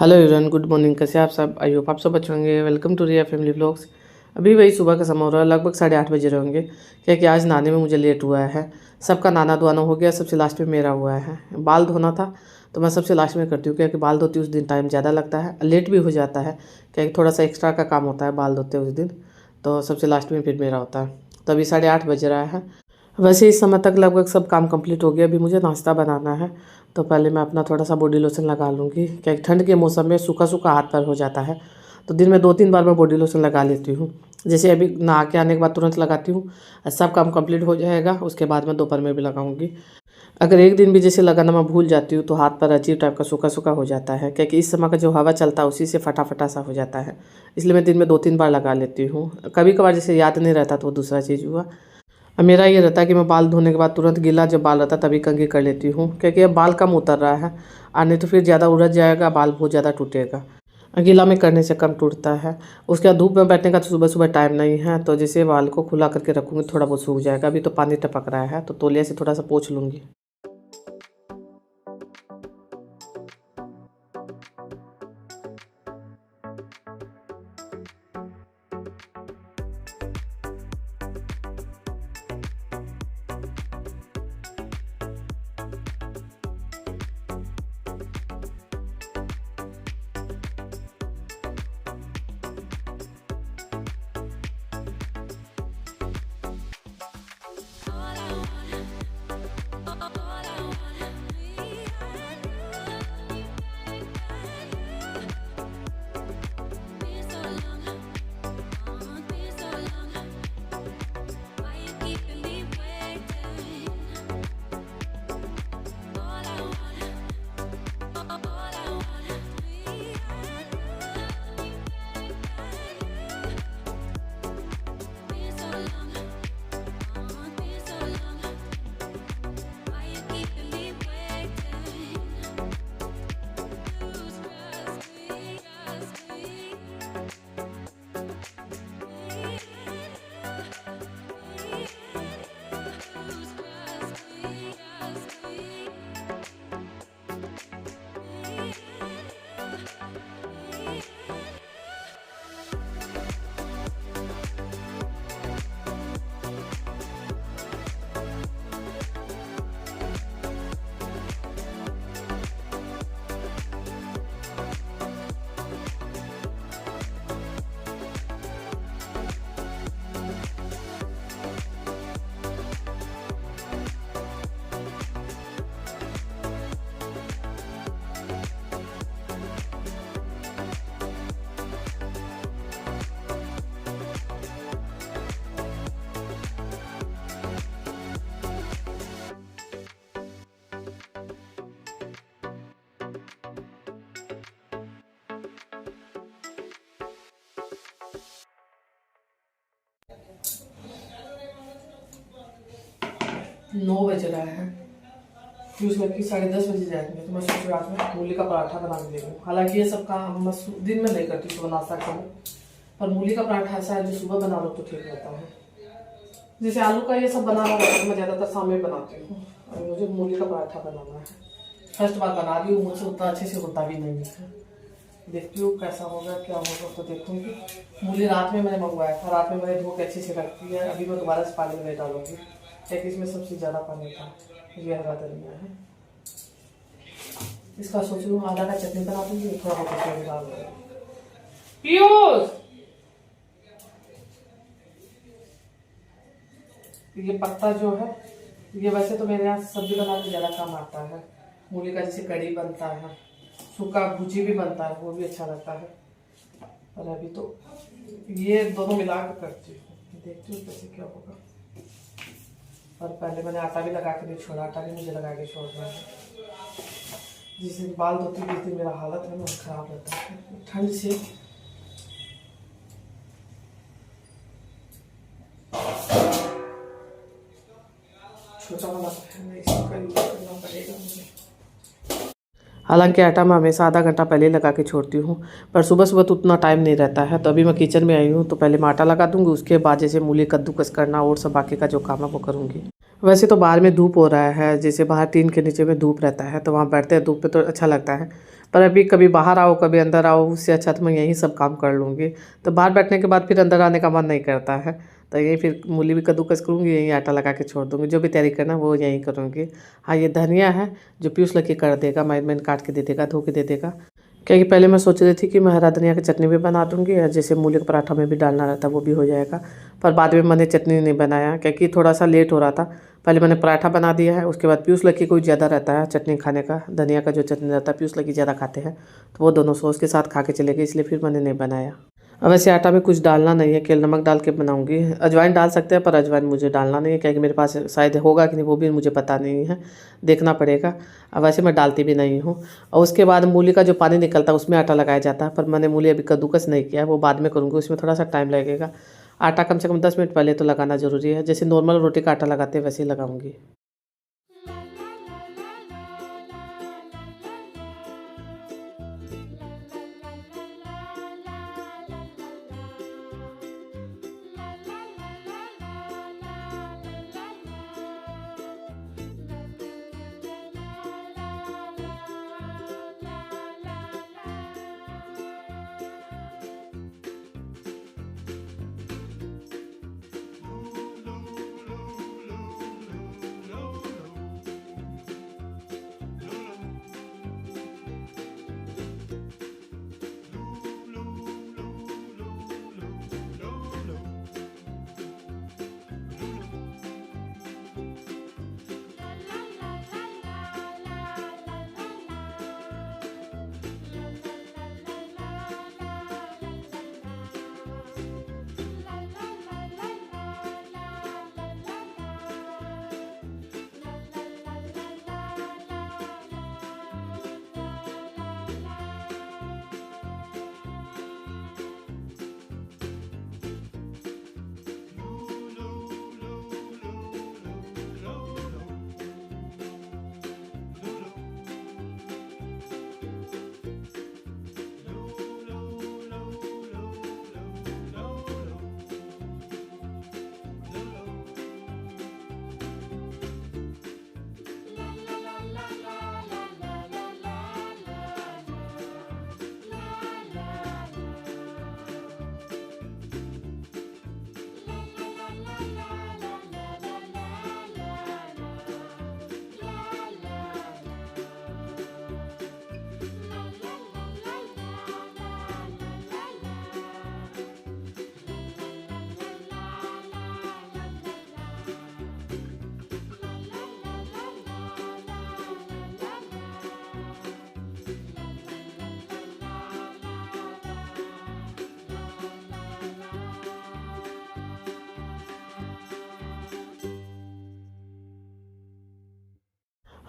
Hello everyone, good morning. कैसे आप सब? आई होप आप सब अच्छे होंगे। Welcome to Riya family vlogs. अभी वही सुबह का समय हो रहा है, लगभग 8:30 बजे होंगे। क्या कि आज नहाने में मुझे लेट हुआ है। सबका नहाना धोना हो गया, सबसे लास्ट में मेरा हुआ है। बाल धोना था तो मैं सबसे लास्ट में करती हूँ, क्योंकि बाल धोती उस दिन टाइम ज़्यादा लगता है, लेट भी हो जाता है, क्योंकि थोड़ा सा एक्स्ट्रा का काम होता है बाल धोते उस दिन। तो सबसे लास्ट में फिर मेरा होता है। तो अभी 8:30 बज रहा है। वैसे इस समय तक लगभग सब काम कंप्लीट हो गया। अभी मुझे नाश्ता बनाना है, तो पहले मैं अपना थोड़ा सा बॉडी लोशन लगा लूँगी, क्या ठंड के मौसम में सूखा सूखा हाथ पैर हो जाता है। तो दिन में 2-3 बार मैं बॉडी लोशन लगा लेती हूँ। जैसे अभी नहा के आने के बाद तुरंत लगाती हूँ, सब काम कंप्लीट हो जाएगा, उसके बाद मैं दोपहर में भी लगाऊंगी। अगर एक दिन भी जैसे लगाना मैं भूल जाती हूँ तो हाथ पर अजीब टाइप का सूखा सूखा हो जाता है, क्योंकि इस समय का जो हवा चलता है उसी से फटाफटा सा हो जाता है। इसलिए मैं दिन में 2-3 बार लगा लेती हूँ। कभी कभार जैसे याद नहीं रहता तो वो दूसरा चीज़ हुआ। अब मेरा ये रहता है कि मैं बाल धोने के बाद तुरंत गीला जब बाल रहता है तभी कंघी कर लेती हूँ, क्योंकि अब बाल कम उतर रहा है और नहीं तो फिर ज़्यादा उलझ जाएगा, बाल बहुत ज़्यादा टूटेगा। गीला में करने से कम टूटता है। उसके बाद धूप में बैठने का तो सुबह सुबह टाइम नहीं है, तो जैसे बाल को खुला करके रखूँगी थोड़ा बहुत सूख जाएगा। अभी तो पानी टपक रहा है तो तौलिया से थोड़ा सा पोंछ लूँगी। 9 बज रहा है, फिर उसके बाद 10:30 बजे जाएंगे। तो मैं सोच रहा आज मूली का पराठा बना के देती हूँ। हालांकि ये सब काम मैं दिन में नहीं करती, सुबह नाश्ता करूँ, पर मूली का पराठा ऐसा है जो सुबह बना लो तो ठीक रहता है। जैसे आलू का ये सब बनाना रहता है मैं ज़्यादातर शाम में बनाती हूँ, और मुझे मूली का पराठा बनाना है। फर्स्ट बार बना रही हूँ, मुझसे उतना अच्छे से होता भी नहीं है। देखती हूँ कैसा होगा क्या होगा तो देखूँगी। मूली रात में मैंने मंगवाया था, रात में मैंने धो के अच्छे से रख दिया है। अभी मैं दोबारा से पानी में नहीं डालूंगी, क्योंकि इसमें सबसे ज़्यादा पानी था। ये हरा धनिया है, इसका सोच रही हूँ आधा का चटनी बना दूँगी, थोड़ा बहुत उसमें डाल दूँगी। पीयूष, ये पत्ता जो है ये वैसे तो मेरे यहाँ सब्जी बनाने में ज़्यादा काम आता है। मूली का जैसे कढ़ी बनता है, सूखा भुजी भी बनता है, वो भी अच्छा लगता है। और अभी तो ये दोनों मिला कर करती हूँ, देखती हूँ कैसे क्या होगा। और पहले मैंने आटा भी लगा के नहीं छोड़ा, आटा भी मुझे लगा के छोड़ना है। जिस दिन बाल धोती जिस दिन मेरा हालत है ना खराब रहता है ठंड से। छोटा वाला है, इसका यूज करना पड़ेगा मुझे। हालांकि आटा मैं हमेशा आधा घंटा पहले ही लगा के छोड़ती हूँ, पर सुबह सुबह तो उतना टाइम नहीं रहता है। तो अभी मैं किचन में आई हूँ, तो पहले मैं आटा लगा दूँगी, उसके बाद जैसे मूली कद्दूकस करना और सब बाकी का जो काम है वो करूँगी। वैसे तो बाहर में धूप हो रहा है, जैसे बाहर टीन के नीचे में धूप रहता है तो वहाँ बैठते हैं धूप पे तो अच्छा लगता है, पर अभी कभी बाहर आओ कभी अंदर आओ, उससे अच्छा तो मैं यहीं सब काम कर लूँगी। तो बाहर बैठने के बाद फिर अंदर आने का मन नहीं करता है, तो यहीं फिर मूली भी कद्दूकस करूँगी, यहीं आटा लगा के छोड़ दूँगी। जो भी तैयारी करना वो यहीं करूँगी। हाँ, ये धनिया है जो पीयूष लकी कर देगा, मैंने काट के दे देगा, धो के दे देगा। क्योंकि पहले मैं सोच रही थी कि मैं हरा धनिया की चटनी भी बना दूँगी, और जैसे मूली का पराठा में भी डालना रहता वो भी हो जाएगा। पर बाद में मैंने चटनी नहीं बनाया क्योंकि थोड़ा सा लेट हो रहा था। पहले मैंने पराठा बना दिया है, उसके बाद पीयूष लकी को ज़्यादा रहता है चटनी खाने का, धनिया का जो चटनी रहता है पीयूष लकी ज़्यादा खाते हैं, तो वो दोनों सॉस के साथ खा के चले गए, इसलिए फिर मैंने नहीं बनाया। अब वैसे आटा में कुछ डालना नहीं है, केवल नमक डाल के बनाऊंगी। अजवाइन डाल सकते हैं पर अजवाइन मुझे डालना नहीं है क्योंकि मेरे पास शायद होगा कि नहीं वो भी मुझे पता नहीं है, देखना पड़ेगा। अब वैसे मैं डालती भी नहीं हूँ। और उसके बाद मूली का जो पानी निकलता है उसमें आटा लगाया जाता है, पर मैंने मूली अभी कद्दूकस नहीं किया है, वो बाद में करूँगी, उसमें थोड़ा सा टाइम लगेगा। आटा कम से कम 10 मिनट पहले तो लगाना ज़रूरी है, जैसे नॉर्मल रोटी का आटा लगाते हैं वैसे ही लगाऊंगी।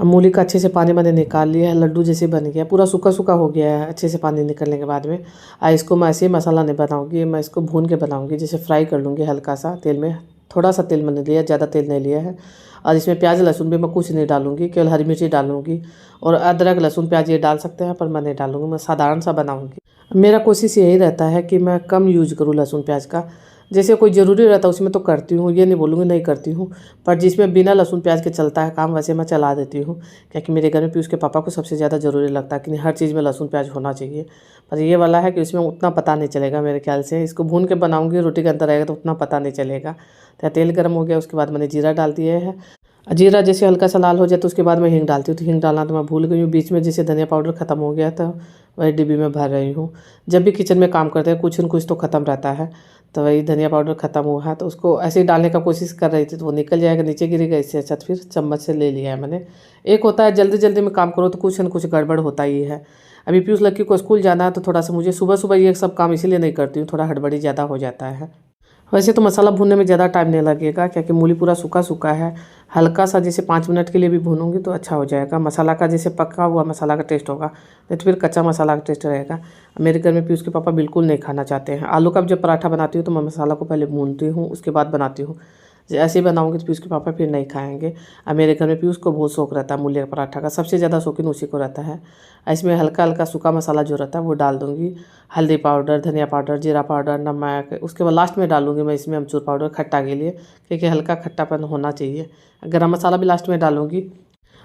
अब मूली का अच्छे से पानी मैंने निकाल लिया है, लड्डू जैसे बन गया, पूरा सूखा सूखा हो गया है अच्छे से पानी निकलने के बाद में। इसको मैं ऐसे ही मसाला नहीं बनाऊंगी, मैं इसको भून के बनाऊंगी, जैसे फ्राई कर लूँगी हल्का सा तेल में। थोड़ा सा तेल मैंने लिया, ज़्यादा तेल नहीं लिया है। और इसमें प्याज लहसुन भी मैं कुछ नहीं डालूंगी, केवल हरी मिर्ची डालूंगी, और अदरक लहसुन प्याज ये डाल सकते हैं पर मैं नहीं डालूंगी, मैं साधारण सा बनाऊंगी। मेरा कोशिश यही रहता है कि मैं कम यूज करूँ लहसुन प्याज का, जैसे कोई ज़रूरी रहता है उसमें तो करती हूँ, ये नहीं बोलूँगी नहीं करती हूँ, पर जिसमें बिना लहसुन प्याज के चलता है काम वैसे मैं चला देती हूँ। क्योंकि मेरे घर में पीयूष के पापा को सबसे ज़्यादा ज़रूरी लगता है कि हर चीज़ में लहसुन प्याज होना चाहिए। पर ये वाला है कि इसमें उतना पता नहीं चलेगा मेरे ख्याल से, इसको भून के बनाऊँगी रोटी के अंदर रहेगा तो उतना पता नहीं चलेगा। तो तेल गर्म हो गया, उसके बाद मैंने जीरा डाल दिया है। जीरा जैसे हल्का सा लाल हो जाए तो उसके बाद मैं हींग डालती हूँ, तो हींग डालना तो मैं भूल गई हूँ बीच में, जैसे धनिया पाउडर ख़त्म हो गया था वही डिब्बी में भर रही हूँ। जब भी किचन में काम करते हैं कुछ न कुछ तो ख़त्म रहता है, तो वही धनिया पाउडर ख़त्म हुआ है तो उसको ऐसे ही डालने का कोशिश कर रही थी तो वो निकल जाएगा, नीचे गिरेगा, इससे अच्छा तो फिर चम्मच से ले लिया है मैंने। एक होता है जल्दी जल्दी में काम करो तो कुछ न कुछ गड़बड़ होता ही है। अभी पीयूष लक्की को स्कूल जाना है तो थोड़ा सा मुझे सुबह सुबह ये सब काम इसीलिए नहीं करती हूँ, थोड़ा हड़बड़ी ज़्यादा हो जाता है। वैसे तो मसाला भूनने में ज़्यादा टाइम नहीं लगेगा क्योंकि मूली पूरा सूखा सूखा है, हल्का सा जैसे 5 मिनट के लिए भी भूनूंगी तो अच्छा हो जाएगा। मसाला का जैसे पका हुआ मसाला का टेस्ट होगा, नहीं तो फिर कच्चा मसाला का टेस्ट रहेगा। मेरे घर में पीयूष के पापा बिल्कुल नहीं खाना चाहते हैं। आलू का जब पराठा बनाती हूँ तो मैं मसाला को पहले भूनती हूँ उसके बाद बनाती हूँ, ऐसे ही बनाऊंगी तो पीयूष के पापा फिर नहीं खाएंगे। अब मेरे घर में पीयूष को बहुत शौक रहता है मूली का पराठा का, सबसे ज़्यादा शौकीन उसी को रहता है। इसमें हल्का हल्का सूखा मसाला जो रहता है वो डाल दूँगी, हल्दी पाउडर, धनिया पाउडर, जीरा पाउडर, नमक, उसके बाद लास्ट में डालूंगी मैं इसमें अमचूर पाउडर खट्टा के लिए, क्योंकि हल्का खट्टापन होना चाहिए। गरम मसाला भी लास्ट में डालूंगी।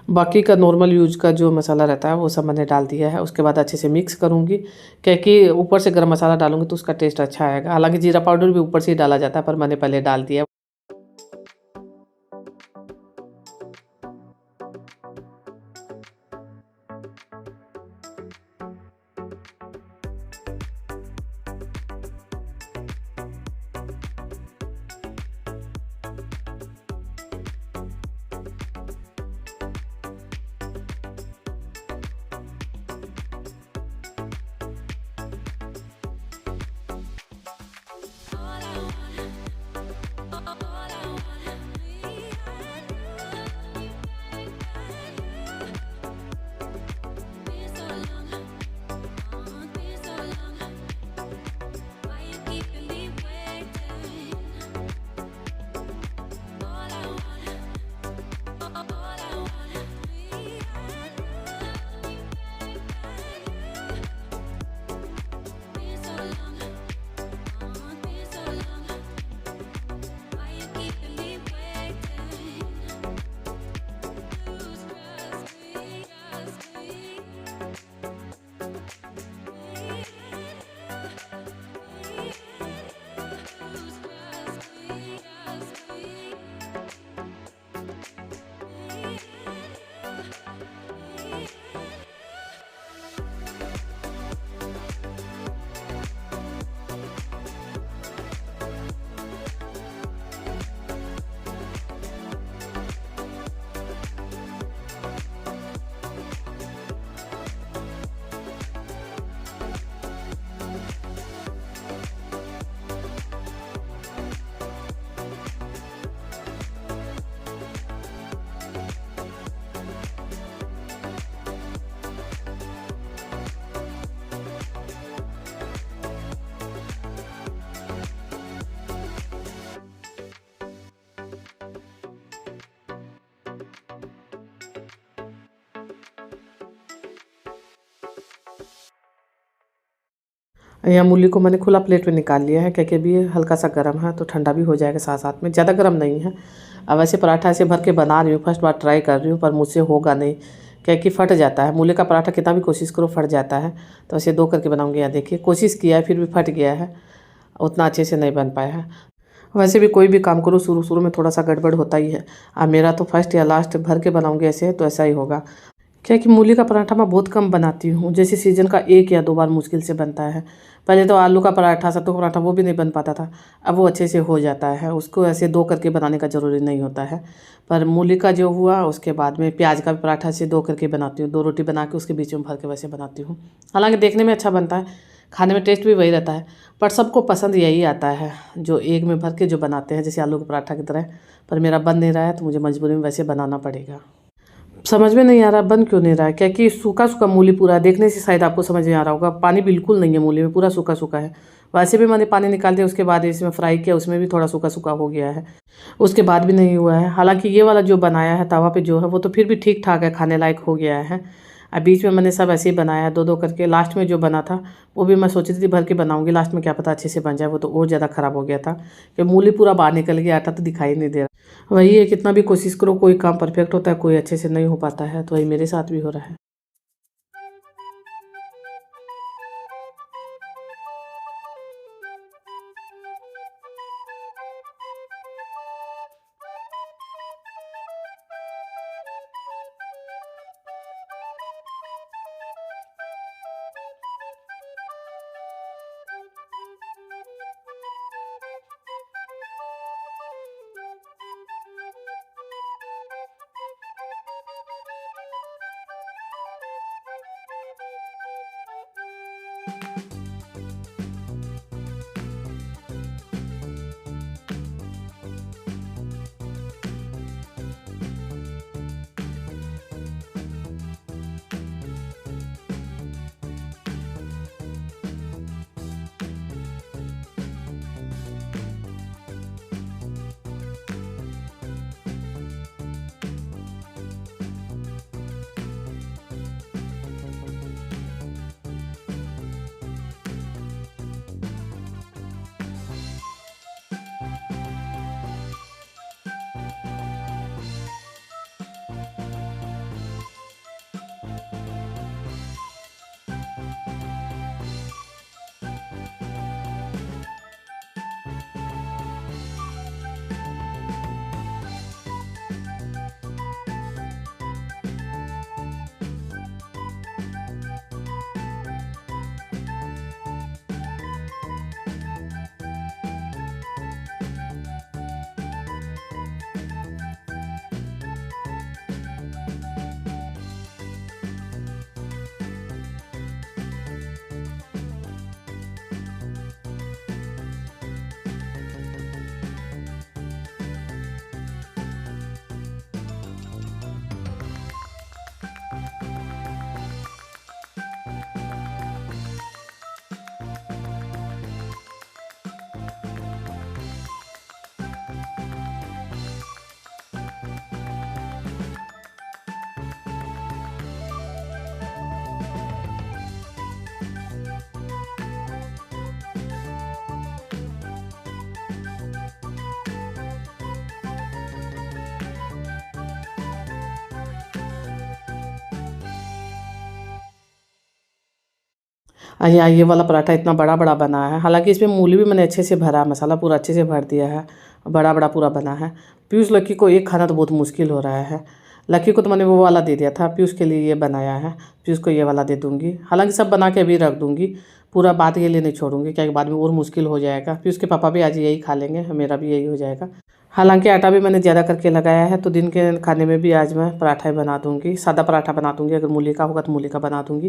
बाकी का नॉर्मल यूज का जो मसाला रहता है वो सब मैंने डाल दिया है। उसके बाद अच्छे से मिक्स करूँगी, क्योंकि ऊपर से गरम मसाला डालूँगी तो उसका टेस्ट अच्छा आएगा। हालांकि जीरा पाउडर भी ऊपर से ही डाला जाता है, पर मैंने पहले डाल दिया। यहाँ मूली को मैंने खुला प्लेट में निकाल लिया है, क्योंकि अभी ये हल्का सा गर्म है तो ठंडा भी हो जाएगा साथ साथ में, ज़्यादा गर्म नहीं है। अब ऐसे पराठा ऐसे भर के बना रही हूँ, फर्स्ट बार ट्राई कर रही हूँ, पर मुझसे होगा नहीं, क्योंकि फट जाता है। मूली का पराठा कितना भी कोशिश करो फट जाता है। तो ऐसे 2 करके बनाऊँगी। यहाँ देखिए, कोशिश किया है फिर भी फट गया है, उतना अच्छे से नहीं बन पाया है। वैसे भी कोई भी काम करो शुरू शुरू में थोड़ा सा गड़बड़ होता ही है। अब मेरा तो फर्स्ट या लास्ट भर के बनाऊँगी ऐसे, तो ऐसा ही होगा। क्या है कि मूली का पराठा मैं बहुत कम बनाती हूँ, जैसे सीजन का 1 या 2 बार मुश्किल से बनता है। पहले तो आलू का पराठा, सत्तू का पराठा वो भी नहीं बन पाता था, अब वो अच्छे से हो जाता है। उसको ऐसे 2 करके बनाने का ज़रूरी नहीं होता है। पर मूली का जो हुआ, उसके बाद में प्याज का भी पराठा से 2 करके बनाती हूँ, 2 रोटी बना के उसके बीच में भर के वैसे बनाती हूँ। हालांकि देखने में अच्छा बनता है, खाने में टेस्ट भी वही रहता है, पर सबको पसंद यही आता है जो एक में भर के जो बनाते हैं, जैसे आलू का पराठा की तरह। पर मेरा बन नहीं रहा है तो मुझे मजबूरी में वैसे बनाना पड़ेगा। समझ में नहीं आ रहा बन क्यों नहीं रहा है, क्या कि सूखा सूखा मूली पूरा है। देखने से शायद आपको समझ में आ रहा होगा, पानी बिल्कुल नहीं है मूली में, पूरा सूखा सूखा है। वैसे भी मैंने पानी निकाल दिया, उसके बाद इसमें फ्राई किया, उसमें भी थोड़ा सूखा सूखा हो गया है, उसके बाद भी नहीं हुआ है। हालांकि ये वाला जो बनाया है तवा पे जो है, वो तो फिर भी ठीक ठाक है, खाने लायक हो गया है। अब बीच में मैंने सब ऐसे ही बनाया है 2-2 करके। लास्ट में जो बना था वो भी मैं सोची थी भर के बनाऊंगी, लास्ट में क्या पता अच्छे से बन जाए, वो तो और ज़्यादा ख़राब हो गया था कि मूली पूरा बाहर निकल गया, आटा तो दिखाई नहीं दे रहा। वही है, कितना भी कोशिश करो कोई काम परफेक्ट होता है, कोई अच्छे से नहीं हो पाता है। तो वही मेरे साथ भी हो रहा है। यहाँ ये वाला पराठा इतना बड़ा बड़ा बना है, हालांकि इसमें मूली भी मैंने अच्छे से भरा, मसाला पूरा अच्छे से भर दिया है, बड़ा बड़ा पूरा बना है। पीयूष लक्की को एक खाना तो बहुत मुश्किल हो रहा है। लक्की को तो मैंने वो वाला दे दिया था, पीयूष के लिए ये बनाया है, पीयूष को ये वाला दे दूँगी। हालांकि सब बना के अभी रख दूँगी, पूरा बात के लिए नहीं छोड़ूंगी, क्या बाद में और मुश्किल हो जाएगा। पीयूष के पापा भी आज यही खा लेंगे, मेरा भी यही हो जाएगा। हालांकि आटा भी मैंने ज़्यादा करके लगाया है, तो दिन के खाने में भी आज मैं पराठा ही बना दूंगी, सादा पराठा बना दूंगी। अगर मूली का होगा तो मूली का बना दूंगी,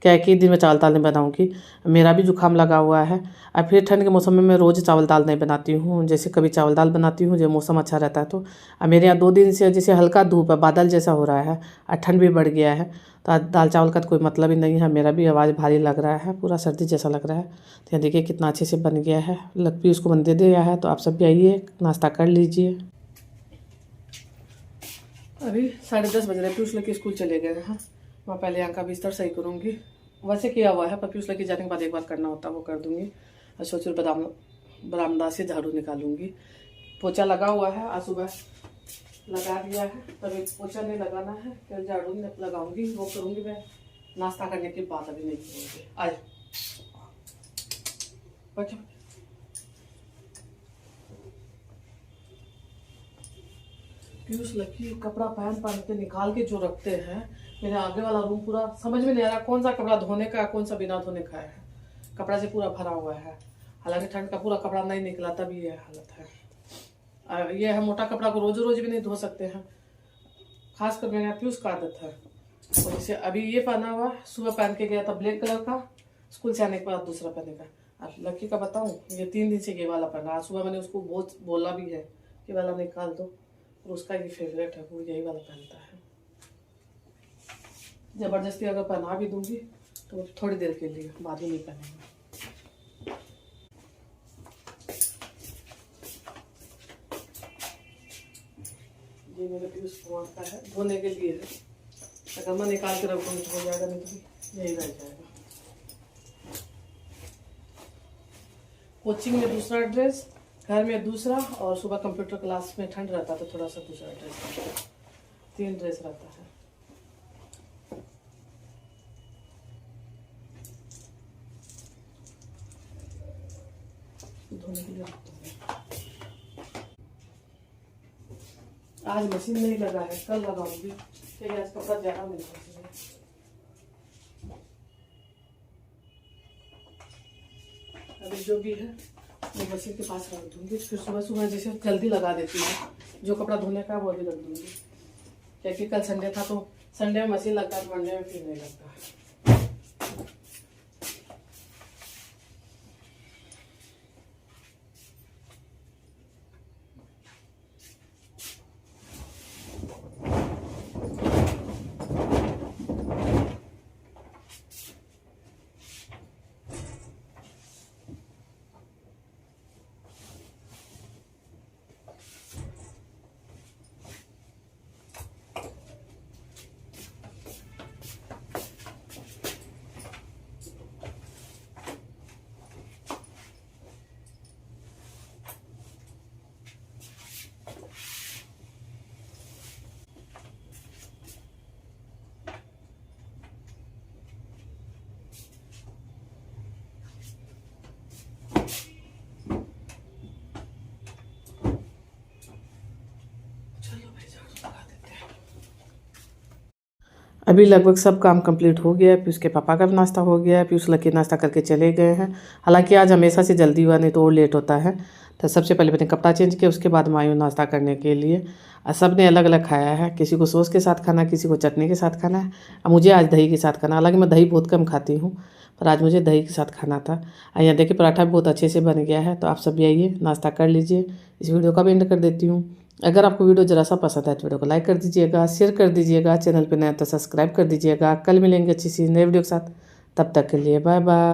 क्या है कि दिन में चावल दाल नहीं बनाऊंगी। मेरा भी जुकाम लगा हुआ है। अब फिर ठंड के मौसम में मैं रोज़ चावल दाल नहीं बनाती हूँ, जैसे कभी चावल दाल बनाती हूँ जब मौसम अच्छा रहता है तो। अब मेरे यहाँ 2 दिन से जैसे हल्का धूप है, बादल जैसा हो रहा है और ठंड भी बढ़ गया है, तो आज दाल चावल का तो कोई मतलब ही नहीं है। मेरा भी आवाज़ भारी लग रहा है, पूरा सर्दी जैसा लग रहा है। तो यहाँ देखिए कितना अच्छे से बन गया है, भी उसको बन दे दिया है। तो आप सब भी आइए, नाश्ता कर लीजिए। अभी 10:30 बज रहे, पीयूष लकी स्कूल चले गए हैं। मैं पहले यहाँ का बिस्तर सही करूँगी, वैसे किया हुआ है पर पीयूष लकी जाने के बाद एक बार करना होता है वो कर दूँगी। और सोच रही बरामदा से झाड़ू निकालूंगी। पोछा लगा हुआ है, आज सुबह लगा दिया है, तभी पोछा नहीं लगाना है, फिर झाड़ू लगाऊंगी, वो करूँगी मैं नाश्ता करने के बाद। अभी नहीं करूँगी आज। पीयूष लकी कपड़ा पहन के निकाल के जो रखते हैं, मेरे आगे वाला रूम पूरा समझ में नहीं आ रहा कौन सा कपड़ा धोने का कौन सा बिना धोने का है। कपड़ा से पूरा भरा हुआ है, हालांकि ठंड का पूरा कपड़ा नहीं निकला तभी ये हालत है। ये है मोटा कपड़ा को रोज रोज भी नहीं धो सकते हैं, खासकर मेरे यहाँ पीयूष का आदत है। और जैसे अभी ये पहना हुआ, सुबह पहन के गया था ब्लैक कलर का, स्कूल से आने के बाद दूसरा पहनेगा। और लकी का बताऊं, ये 3 दिन से ये वाला पहना। आज सुबह मैंने उसको बहुत बोला भी है ये वाला निकाल दो, और उसका ये फेवरेट है, वो यही वाला पहनता है। जबरदस्ती अगर पहना भी दूंगी तो थोड़ी देर के लिए, बाद में नहीं पहनेंगे। ये मेरे पीयूष कुमार का है, धोने के लिए है। अगर मैं निकाल के रख दूंगी तो हो जाएगा, नहीं तो यही रह जाएगा। कोचिंग में दूसरा ड्रेस, घर में दूसरा, और सुबह कंप्यूटर क्लास में ठंड रहता तो थोड़ा सा दूसरा ड्रेस रहता है। 3 ड्रेस रहता है। धोने के लिए रखता हूँ। आज मशीन नहीं लगा है, कल लगाऊंगी, क्योंकि आज कपड़ा ज्यादा मिल रहा है। अभी जो भी है मैं मशीन के पास रख दूंगी, फिर सुबह सुबह जैसे जल्दी लगा देती हूँ। जो कपड़ा धोने का है वो भी रख दूंगी, क्योंकि कल संडे था तो संडे में मशीन लगता है, मंडे में फिर नहीं लगता। अभी लगभग सब काम कंप्लीट हो गया है। पीयूष के पापा का भी नाश्ता हो गया है, पीयूष लकी नाश्ता करके चले गए हैं। हालांकि आज हमेशा से जल्दी हुआ, नहीं तो और लेट होता है। तो सबसे पहले मैंने कपड़ा चेंज किया, उसके बाद मैं आई हूँ नाश्ता करने के लिए। और सब ने अलग अलग खाया है, किसी को सॉस के साथ खाना है, किसी को चटनी के साथ खाना है, और मुझे आज दही के साथ खाना। हालांकि मैं दही बहुत कम खाती हूँ, पर आज मुझे दही के साथ खाना था। और यहाँ देखिए पराठा भी बहुत अच्छे से बन गया है। तो आप सब भी आइए, नाश्ता कर लीजिए। इस वीडियो का भी एंड कर देती हूँ। अगर आपको वीडियो जरा सा पसंद है तो वीडियो को लाइक कर दीजिएगा, शेयर कर दीजिएगा, चैनल पे नया तो सब्सक्राइब कर दीजिएगा। कल मिलेंगे अच्छी सी नए वीडियो के साथ, तब तक के लिए बाय बाय।